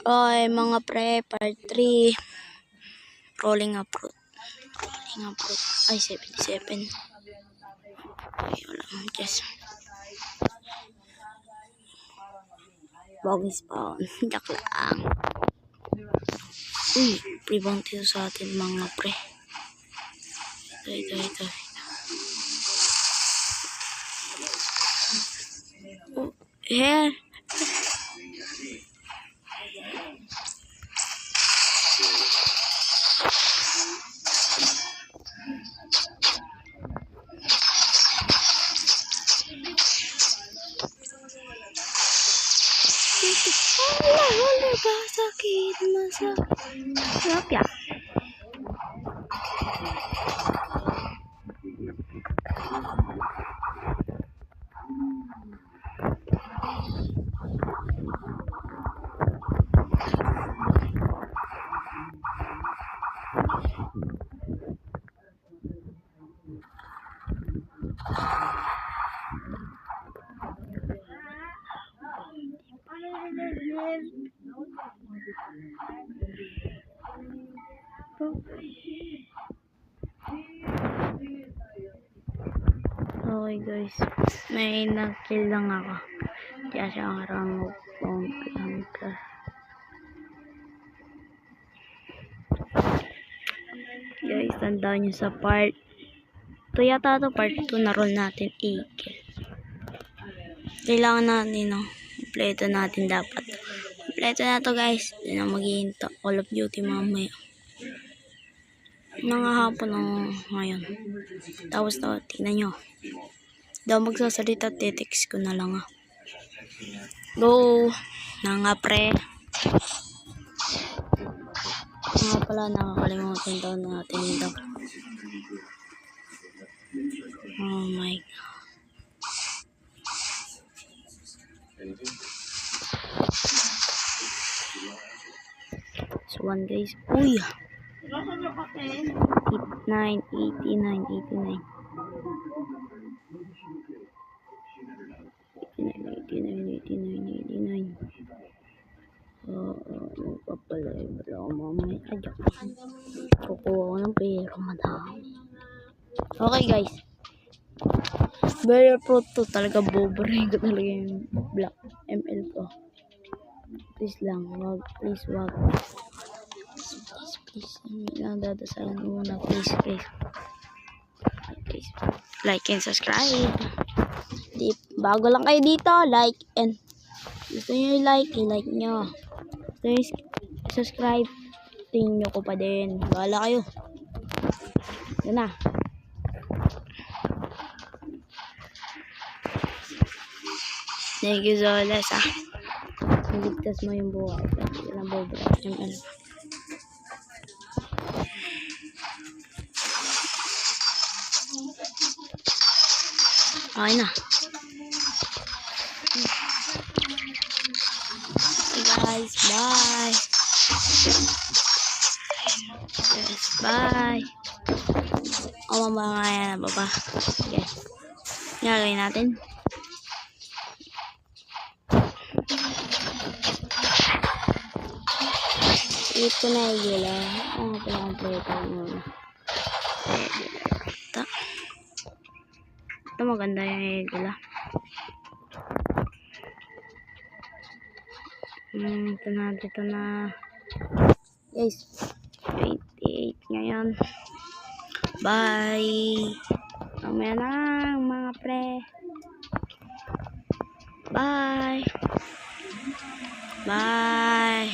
Ay, mga pre, part 3. Rolling uproot. Ay, 77. Ay, wala. Just. Bogey spawn. Dak lang. Uy, pre-bounty dito sa atin mga pre. Ito. Oh, here. Wala ba sakit masakit ya. Okay guys, may nag-kill lang ako. Kaya siya ang rango kong ka. Guys, tandaan nyo sa part 2 yata to, part 2 na roll natin i-kill. Kailangan natin, no? Kompleto natin dapat. Kompleto na to guys. Hindi na maghihinto. Call of Duty mamaya. Nangahapon ako ngayon. Tapos to, tingnan nyo. Daw magsasalita, text ko na lang Go! Nga pre. Nga pala, nakakalimutan daw natin ito. Oh my god. So one guys. Uy! 89. Ano pa pala yung wala akong mamay. Adyak. Kukuha ko ng pera madami. Okay guys. Very pro to. Talaga boboring ko talaga yung black ML ko. Please lang. Please wag. Please. Lang dadasalan muna. Please. Like and subscribe. Bago lang kayo dito, like and gusto nyo i-like nyo. Gusto nyo subscribe, tingin nyo ko pa din. Bahala kayo. Yan na. Thank you so much Naligtas mo yung buhay. Ilang bobo. ML. Okay na. Okay guys, bye. Yes, bye. O mamaya na baba. Okay. Gagawin natin. Ito na yung gila. Ang pala muna. Ito maganda yung gila. Ito na. Guys, 28 ngayon. Bye. Mamaya na mga pre. Bye. Bye.